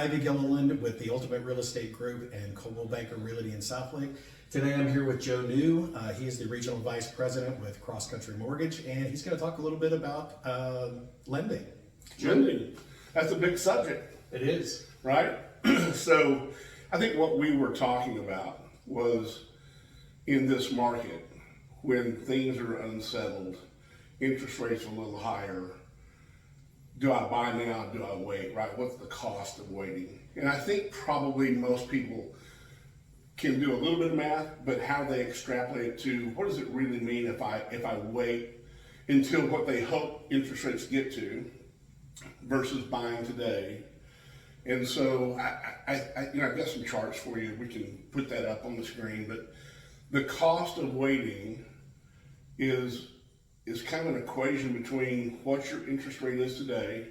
Ivy Gilliland with the Ultimate Real Estate Group and Coldwell Banker Realty in Southlake. Today I'm here with Joe New. He is the Regional Vice President with Cross Country Mortgage, and he's going to talk a little bit about lending. Lending. That's a big subject. It is. Right? So I think what we were talking about was in this market, when things are unsettled, interest rates are a little higher, do I buy now, do I wait, right? What's the cost of waiting? And I think probably most people can do a little bit of math, but how they extrapolate to what does it really mean if I wait until what they hope interest rates get to versus buying today. And so I've got some charts for you. We can put that up on the screen, but the cost of waiting is kind of an equation between what your interest rate is today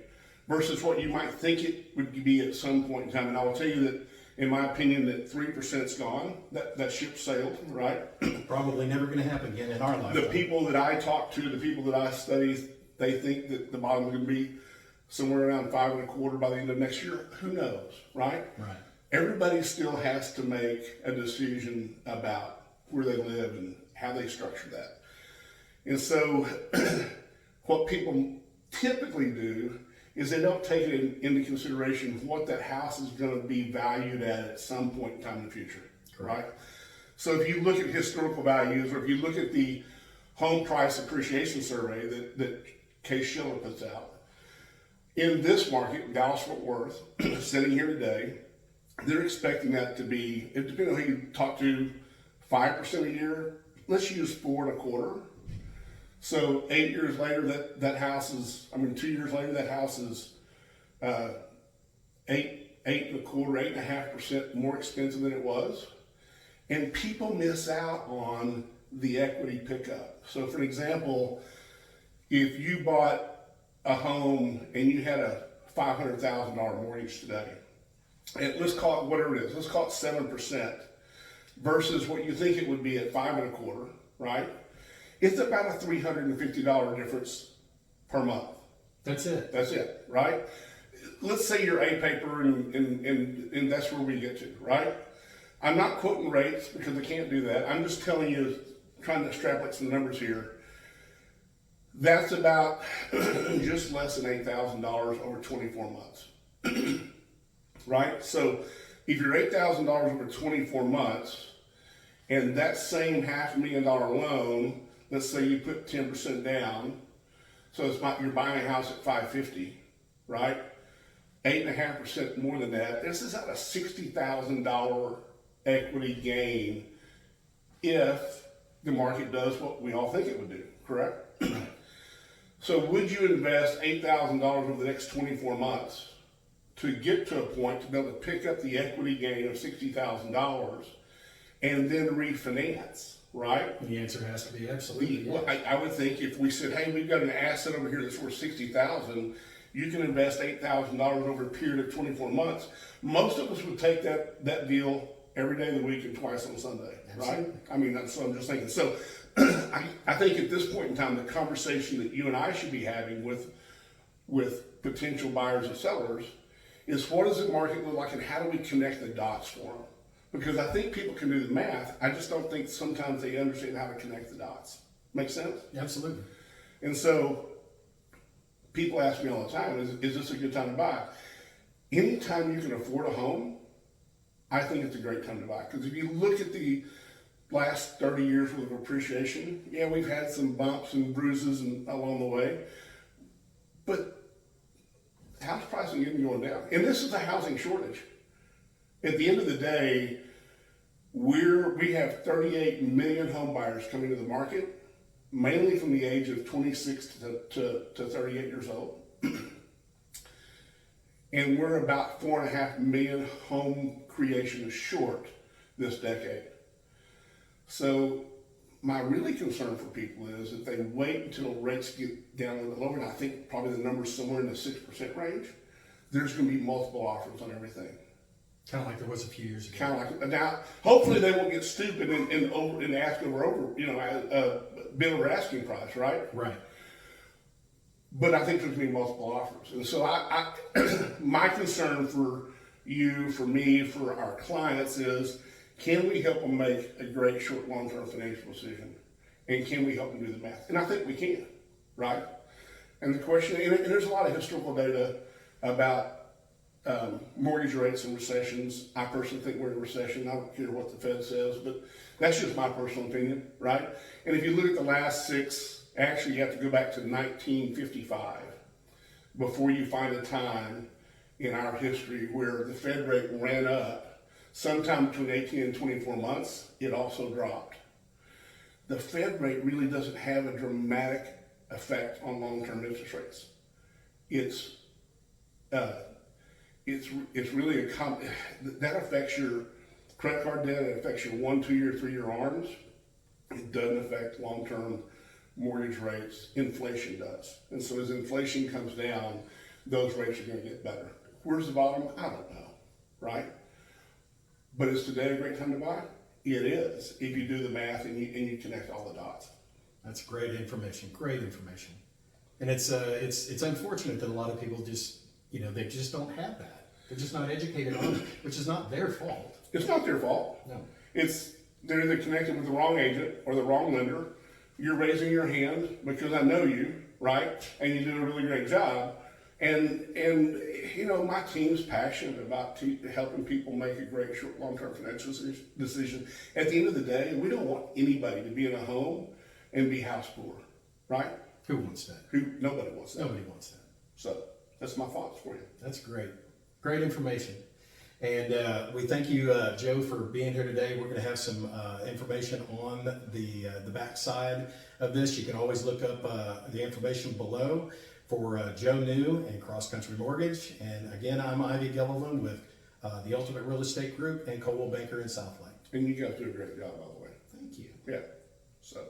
versus what you might think it would be at some point in time. And I will tell you that, in my opinion, that 3%'s gone. That ship sailed, right? Probably never going to happen again in our lifetime. The people that I talk to, the people that I study, they think that the bottom is going to be somewhere around 5.25 by the end of next year. Who knows, right? Right. Everybody still has to make a decision about where they live and how they structure that. And so what people typically do is they don't take it into consideration what that house is going to be valued at some point in time in the future, right? So if you look at historical values, or if you look at the home price appreciation survey that Case Shiller puts out, in this market, Dallas-Fort Worth, sitting here today, they're expecting that to be, it depends on who you talk to, 5% a year. Let's use 4.25. So 8 years later, that house is, 2 years later, that house is 8.25%, 8.5% more expensive than it was. And people miss out on the equity pickup. So for an example, if you bought a home and you had a $500,000 mortgage today, and let's call it whatever it is, let's call it 7%, versus what you think it would be at 5.25, right? It's about a $350 difference per month. That's it. That's it, right? Let's say you're A paper and that's where we get to, right? I'm not quoting rates because I can't do that. I'm just telling you, trying to extrapolate some numbers here. That's about just less than $8,000 over 24 months, right? So if you're $8,000 over 24 months, and that same $500,000 loan, let's say you put 10% down, so you're buying a house at $550,000, right? 8.5% more than that. This is at a $60,000 equity gain if the market does what we all think it would do, correct? So would you invest $8,000 over the next 24 months to get to a point to be able to pick up the equity gain of $60,000 and then refinance, right? The answer has to be absolutely. Well, I would think if we said, hey, we've got an asset over here that's worth $60,000, you can invest $8,000 over a period of 24 months. Most of us would take that deal every day of the week and twice on Sunday, right? That's what I'm just thinking. So I think at this point in time, the conversation that you and I should be having with potential buyers and sellers is, what does the market look like and how do we connect the dots for them? Because I think people can do the math. I just don't think sometimes they understand how to connect the dots. Make sense? Absolutely. And so people ask me all the time, is this a good time to buy? Anytime you can afford a home, I think it's a great time to buy. Because if you look at the last 30 years worth of appreciation, yeah, we've had some bumps and bruises along the way, but house pricing isn't going down. And this is a housing shortage. At the end of the day, we have 38 million home buyers coming to the market, mainly from the age of 26 to 38 years old. And we're about 4.5 million home creations short this decade. So my really concern for people is if they wait until rates get down a little lower, and I think probably the number's somewhere in the 6% range, there's going to be multiple offers on everything. Kind of like there was a few years ago. Kind of like now. Hopefully they won't get stupid and ask over bid over asking price, right? Right. But I think there's going to be multiple offers, and so my concern for you, for me, for our clients is, can we help them make a great short, long-term financial decision? And can we help them do the math? And I think we can, right? And the question, and there's a lot of historical data about mortgage rates and recessions. I personally think we're in a recession. I don't care what the Fed says, but that's just my personal opinion, right? And if you look at the last actually you have to go back to 1955 before you find a time in our history where the Fed rate ran up. Sometime between 18 and 24 months, it also dropped. The Fed rate really doesn't have a dramatic effect on long-term interest rates. It's really that affects your credit card debt. It affects your 1, 2 year, 3 year ARMs. It doesn't affect long-term mortgage rates. Inflation does. And so as inflation comes down, those rates are going to get better. Where's the bottom? I don't know, right? But is today a great time to buy? It is, if you do the math and you connect all the dots. That's great information. Great information. And it's unfortunate that a lot of people just, they just don't have that. They're just not educated on it, which is not their fault. It's not their fault. No. They're either connected with the wrong agent or the wrong lender. You're raising your hand because I know you, right? And you do a really great job. And my team's passionate about helping people make a great short, long-term financial decision. At the end of the day, we don't want anybody to be in a home and be house poor, right? Who wants that? Nobody wants that. Nobody wants that. So that's my thoughts for you. That's great. Great information. And we thank you, Joe, for being here today. We're going to have some information on the back side of this. You can always look up the information below for Joe New and Cross Country Mortgage. And again, I'm Ivy Gilliland with the Ultimate Real Estate Group and Coldwell Banker in South Lake. And you guys do a great job, by the way. Thank you. Yeah. So.